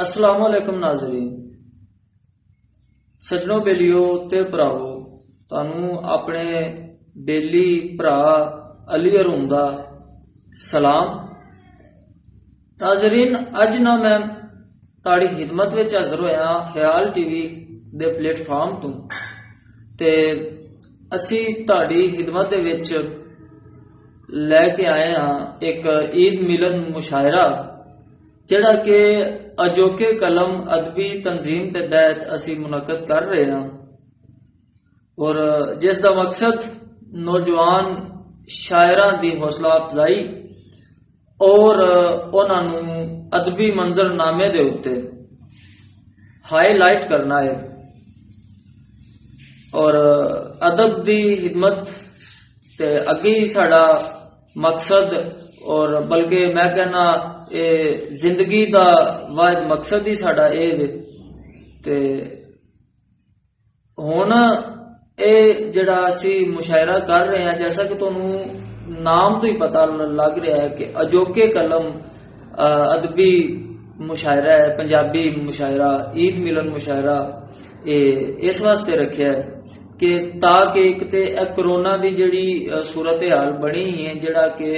अस्सलामुअलैकुम नाज़रीन, सजनों बेलियो ते भरावो, तानू अपने बेली भरा अली अरूम दा सलाम। नाज़रीन, अज ना मैं ताड़ी खिदमत विच हाज़र होया ख्याल टीवी दे प्लेटफॉर्म तो ते असी ताड़ी खिदमत दे विच लैके आए हाँ एक ईद मिलन मुशायरा जिहड़ा कि अजोके कलम अदबी तंजीम के तहत असी मुनक्कद कर रहे हैं और जिसका मकसद नौजवान शायरां दी हौसला अफजाई और उन्होंने अदबी मंजरनामे दे उत्ते हाईलाइट करना है और अदब दी खिदमत ते अगे साड़ा मकसद और बल्कि मैं कहना जिंदगी का वाहिद मकसद ही साड़ा ते हुण जिहड़ा असी मुशायरा कर रहे हैं, जैसा कि तुहानू नाम तो ही पता लग रहा है कि अजोके कलम अदबी मुशायरा है, पंजाबी मुशायरा, ईद मिलन मुशायरा इस वास्ते रखे है कि ताकि एक ते कोरोना की जिहड़ी सूरत हाल बनी है, जिहड़ा कि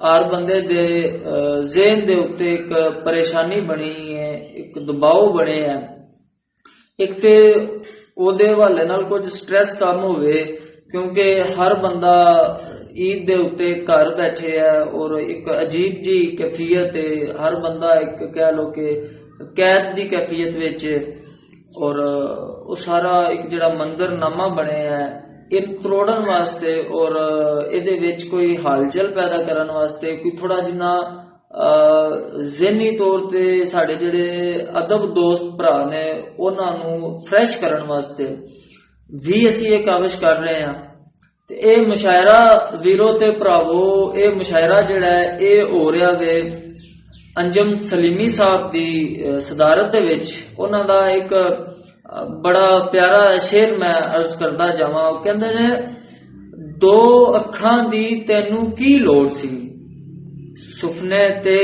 हर बंदे दे ज़हन दे उत्ते एक परेशानी बनी है, एक दबाव बने है, एक ते ओदे हवाले नाल कुछ स्ट्रेस कम होवे क्योंकि हर बंदा ईद दे उत्ते घर बैठे है और एक अजीब जी कैफियत है, हर बंदा एक कह लो कि कैद दी कैफियत विच और वो सारा एक जिहड़ा मंजरनामा बने है इन तरोड़न वास्ते और इहदे विच कोई हालचल पैदा करन वास्ते कोई थोड़ा जिन्ना ज़हनी तौर ते साडे जिहड़े अदब दोस्त भरा ने उन्हां नू फ्रैश करन वास्ते भी असी ये काविश कर रहे हैं। ते ये मुशायरा वीरो ते भरावो, ये मुशायरा जिहड़ा है ये हो रहा वे अंजम सलीमी साहब दी सदारत दे विच। उन्हां दा एक बड़ा प्यारा शेर मैं अर्ज करदा जावां। कहंदे ने, दो अखां दी तैनू की लोड़ सी, सुफने ते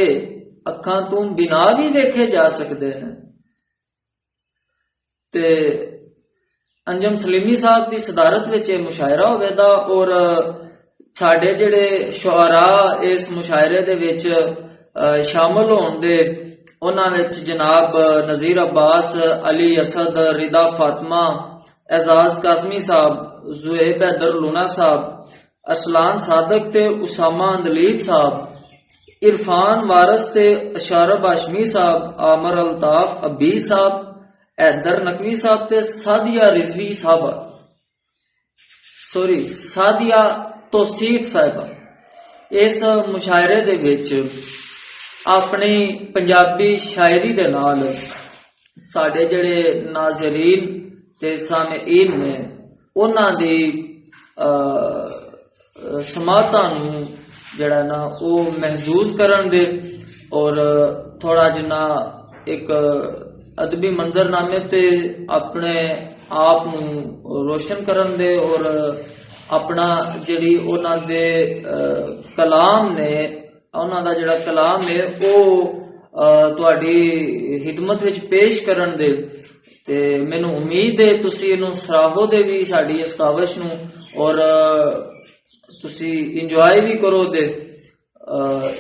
अखां तू बिना भी वेखे जा सकदे ने। ते अंजम सलीमी साहब की सदारत विच मुशायरा होवेगा और साडे जिहड़े शुआरा इस मुशायरे दे विच शामिल होण दे उन्हां विच जनाब नज़ीर अब्बास, अली असद, रिदा फातिमा, एजाज काज़मी साहब, ज़ुहैब हैदर लूना साहब, असलान सादक ते उसामा अंदलीब साहब, इरफान वारस ते अशारब हाशमी साहब, आमर अल्ताफ अब्बी साहब, हैदर नकवी साहब ते सादिया रिजवी साहब, सादिया तौसीफ साहिबा इस मुशायरे दे विच अपनी पंजाबी शायरी दे नाल साडे जिहड़े नाज़रीन ते सामेईन ने उन्हां दी समातां नू जिहड़ा ना वो महसूस करन दे और थोड़ा जिन्ना एक अदबी मंजरनामे ते अपने आप नू रोशन करन दे और अपना जिहड़ी उन्हां दे कलाम ने उन्हां दा जिहड़ा कलाम है वो तुहाडी खिदमत विच पेश करन दे। ते मैनू उम्मीद है तुसी इहनू सराहो दे भी साडी इस काविश नू और तुसी इंजॉय भी करो दे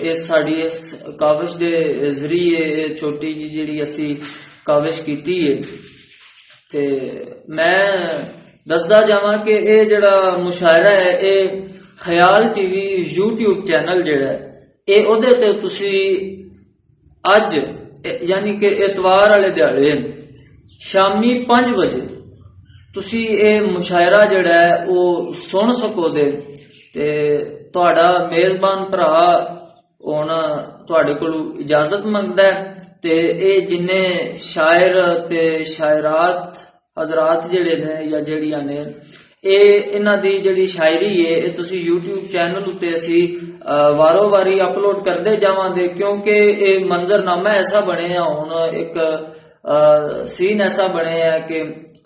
इस साडी इस काविश दे जरिए छोटी जी जिहड़ी असी काविश कीती है। ते मैं दसदा जावां कि ये जिहड़ा मुशायरा है ये ख्याल टीवी यूट्यूब चैनल जिहड़ा है ये ओहदे ते तुसी अज यानी कि इतवार वाले दिहाड़े शामी 5 बजे तुसी ये मुशायरा जिहड़ा है वो सुन सको दे। ते तुहाडा मेजबान भरा हुण तुहाडे कोलों इजाजत मंगदा है ते ये जिन्ने शायर ते शायरात हजरात जिहड़े ने या जिहड़ियां ने इन्हां दी जिहड़ी शायरी है ये तुसी यूट्यूब चैनल उत्ते असी वारो वारी अपलोड करते जावांगे क्योंकि ये मंजरनामा ऐसा बने हुण एक सीन ऐसा बने कि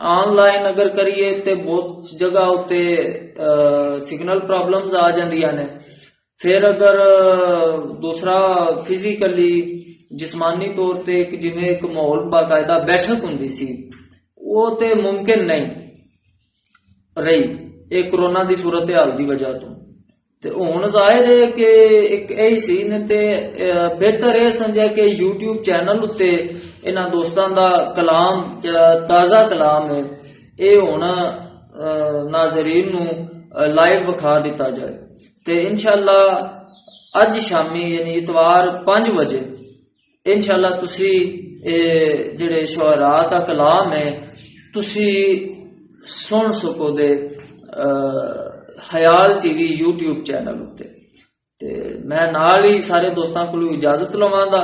ऑनलाइन अगर करिए तो बहुत जगह उत्ते सिग्नल प्रॉब्लम्स आ जांदियां ने। फिर अगर दूसरा फिजिकली ਜਿਸਮਾਨੀ ਤੌਰ ਤੇ ਜਿਵੇਂ ਇੱਕ ਮਾਹੌਲ ਬਾਕਾਇਦਾ ਬੈਠਕ ਹੁੰਦੀ ਸੀ, ਉਹ ਤੇ ਮੁਮਕਿਨ ਨਹੀਂ ਰਹੀ ਇਹ ਕਰੋਨਾ ਦੀ ਸੂਰਤ ਹਾਲ ਦੀ ਵਜ੍ਹਾ ਤੋਂ। ਤੇ ਹੁਣ ਜ਼ਾਹਿਰ ਹੈ ਕਿ ਇੱਕ ਇਹ ਸੀ ਨੇ ਤੇ ਬਿਹਤਰ ਇਹ ਸਮਝਿਆ ਕਿ YouTube ਚੈਨਲ ਉੱਤੇ ਇਹਨਾਂ ਦੋਸਤਾਂ ਦਾ ਕਲਾਮ, ਜਿਹੜਾ ਤਾਜ਼ਾ ਕਲਾਮ ਹੈ, ਇਹ ਹੁਣ ਨਾਜ਼ਰੀਨ ਨੂੰ ਲਾਈਵ ਵਿਖਾ ਦਿੱਤਾ ਜਾਏ। ਤੇ ਇਨਸ਼ਾਅੱਲਾ ਅੱਜ ਸ਼ਾਮੀ ਯਾਨੀ ਇਤਵਾਰ 5 ਵਜੇ ਇਨਸ਼ਾਅੱਲਾ ਤੁਸੀਂ ਇਹ ਜਿਹੜੇ ਸ਼ੁਅਰਾ ਦਾ ਕਲਾਮ ਹੈ ਤੁਸੀਂ ਸੁਣ ਸਕੋਗੇ ਹਯਾਲ TV YouTube ਚੈਨਲ ਉੱਤੇ। ਤੇ ਮੈਂ ਨਾਲ ਹੀ ਸਾਰੇ ਦੋਸਤਾਂ ਕੋਲੋਂ ਇਜਾਜ਼ਤ ਲਵਾਂਗਾ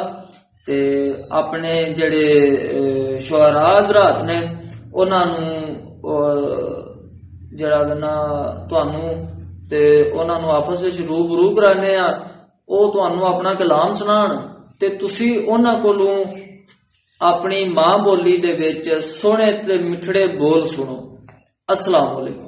ਤੇ ਆਪਣੇ ਜਿਹੜੇ ਸ਼ੁਅਰਾ ਹਜ਼ਰਾਤ ਨੇ ਉਹਨਾਂ ਨੂੰ ਜਿਹੜਾ ਨਾ ਤੁਹਾਨੂੰ ਤੇ ਉਹਨਾਂ ਨੂੰ ਆਪਸ ਵਿੱਚ ਰੂਬਰੂ ਕਰਾਨੇ ਆ, ਉਹ ਤੁਹਾਨੂੰ ਆਪਣਾ ਕਲਾਮ ਸੁਣਾਉਣ ਤੇ ਤੁਸੀਂ ਉਹਨਾਂ ਕੋਲੋਂ ਆਪਣੀ ਮਾਂ ਬੋਲੀ ਦੇ ਵਿੱਚ ਸੋਹਣੇ ਤੇ ਮਿੱਠੜੇ ਬੋਲ ਸੁਣੋ। अस्सलाम वालेकुम।